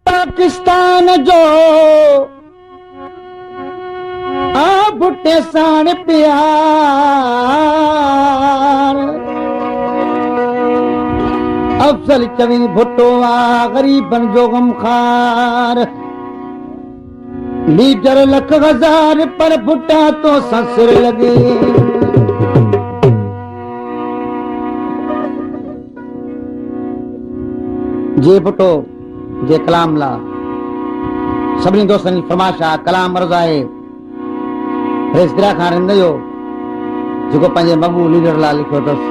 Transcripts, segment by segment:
पाकिस्तान जो आ भुट्टे साण प्यार अफसल चवी भुट्टो आ गरीबन जो गमखार लीडर लख हजार पर भुट्टा तो ससुर लगे जे भुट्टो जे कलाम ला सभिनी दोस्तनि जी फरमाइश आहे कलाम अर्ज़ आहे रेसदरा खां रिंद जो जेको पंहिंजे मक़बूल लीडर लाइ लिखियो अथसि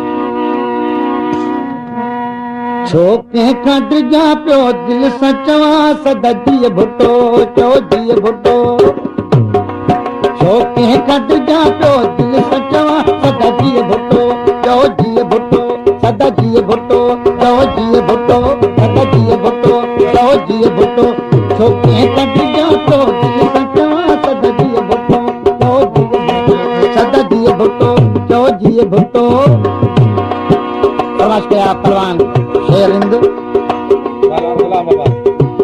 छो कंहिंखां डिॼा पियो दिलि सां चवां सदा धीअ भुट्टो चओ धीअ भुट्टो छो कंहिंखां डिॼा पियो दिलि सां चवां सदा धीअ भुट्टो चओ धीअ भुट्टो सदा धीअ भुट्टो चओ धीअ भुट्टो सदा धीअ भुट्टो चओ धीअ भुट्टो छो कंहिंखां डिॼा पियो दिलि सां चवां सदा धीअ भुट्टो चओ सदा धीअ भुट्टो चओ धीअ भुट्टो फरमाइश कया पहलवान शेर हिंद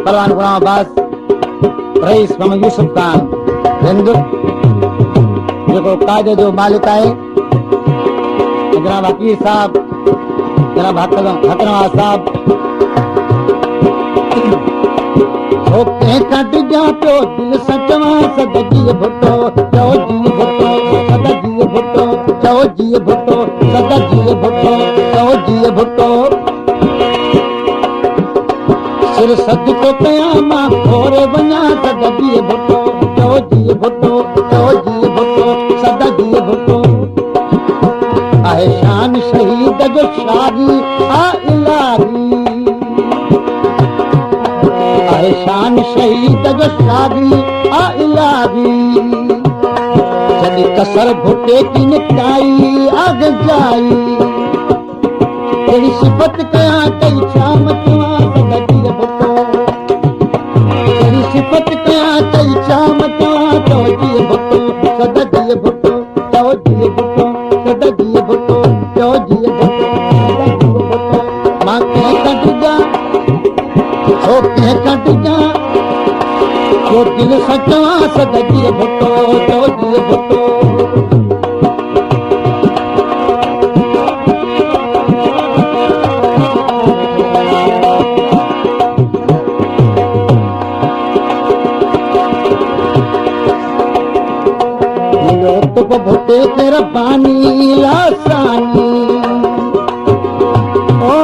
पहलवान गुलाम अब्बास रईस मोहम्मद यूसुफ खान हिंद जेको कायदे जो मालिक आहे जनाब हकीर साहब जनाब हकनवाज साहब छो कंहिंखां डिॼा पियो दिलि सां चवां सदा धीअ भुट्टो चओ धीअ भुट्टो सदा धीअ भुट्टो चओ धीअ भुट्टो सदा धीअ भुट्टो चओ धीअ भुट्टो सिर सदको कयां मां खोरे वञा सदा धीअ भुट्टो चओ धीअ भुट्टो चओ धीअ भुट्टो सदा धीअ भुट्टो आहे शान शहीद जो शादी आ इलाही आहे शान शहीद जो शादी आ इलाही जॾहिं कसर भुट्टे की निकाई आग जाई तेरी सिफत कयां कई शाम चवां सदा धीअ भुट्टो तेरी सिफत कयां कई शाम चवां चओ धीअ भुट्टो सदा धीअ भुट्टो चओ धीअ भुट्टो सदा धीअ भुट्टो चओ धीअ भुट्टो सदा धीअ भुट्टो मां कंहिंखां डिॼा छो कंहिंखां डिॼा छो दिलि सां चवां सदा धीअ भुट्टो चओ धीअ भुट्टो भुट्टे के रब्बानी लासानी ओ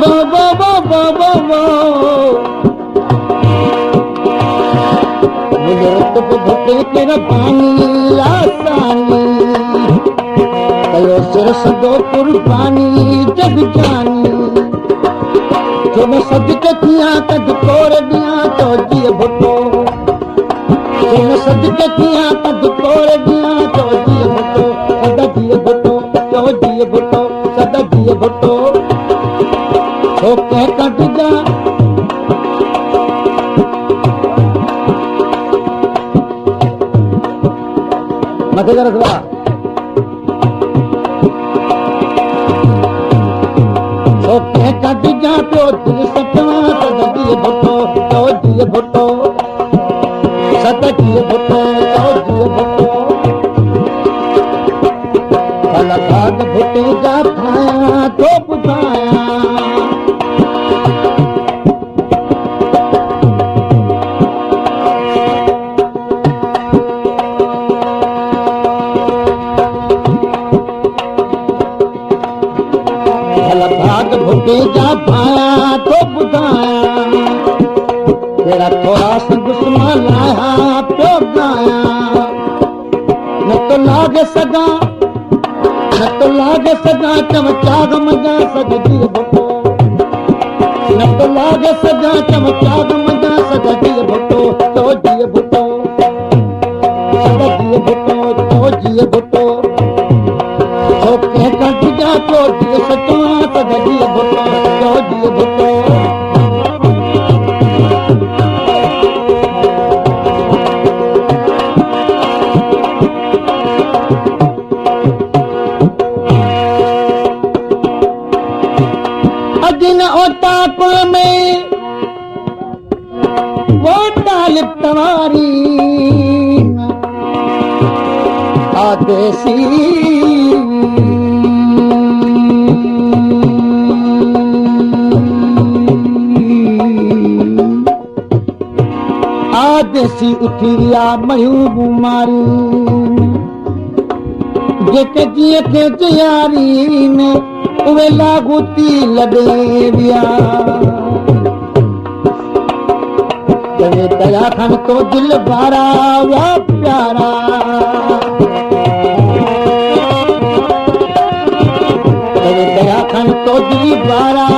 वो वो वो वो वो वो मुझे तो भुट्टे के रब्बानी लासानी कयो सिर सदो कुर्बानी जग जानी जो मैं सदके थियां कद कोर ॾियां तो धीअ भुट्टो सदके थियां कद कोर ॾियां चओ धीअ भुट्टो सदा धीअ भुट्टो चओ धीअ भुट्टो सदा धीअ भुट्टो छो कंहिंखां डिॼा मथे कर रखवा छो कंहिंखां डिॼा पियो दिलि सां चवां सदा धीअ भुट्टो चओ धीअ भुट्टो सदा धीअ भुट्टो चओ धीअ भुट्टो भला भाग भुट्टे जा ठाहियां तो ॿुधायां भला भाग भुट्टे जा ठाहियां तो ॿुधायां तेरा थोड़ा सा दुश्मन लाया पियो गाया न तो लागे सगा चमचाग मजा सदा धीअ भुट्टो न तो लागे सगा चमचाग मजा सदा धीअ भुट्टो चओ धीअ भुट्टो सदा धीअ भुट्टो चओ धीअ भुट्टो छो कंहिंखां डिॼा पियो दिलि सां चवां सदा धीअ भुट्टो चओ धीअ भुट्टो आदेसी आदेसी उठी विया मयूं बीमारियूं जेके जीअं थे तयारी में उहे लागूती लॾे विया तेरे दया खन तो दिल बारा या प्यारा तेरे दया खन तो दिल बारा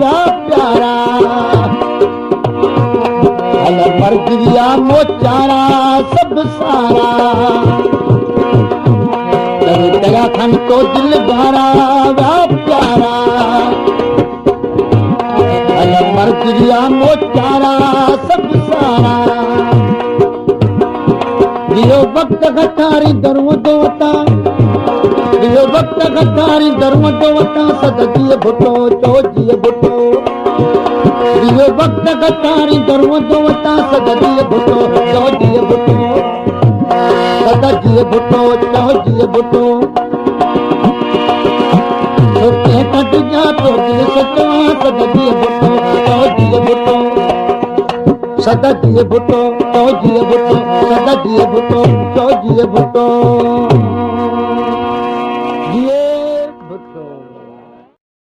या प्यारा हल मर गिरिया मोचारा सब सारा तेरे दया खन तो दिल बारा या प्यारा हल मर गिरिया मोचारा सब सारा दियो वक्त घटारी दरवतो वता दियो वक्त घटारी दरवतो वता सदजीअ भुटो चोजीअ भुटो दियो वक्त घटारी दरवतो वता सदजीअ भुटो चोजीअ भुटो सदजीअ भुटो चोजीअ भुटो सोचे कट जा तो दिल सचवा सदजीअ भुटो चोजीअ भुटो सदजीअ भुटो चोजीअ भुटो सदजीअ भुटो चोजीअ भुटो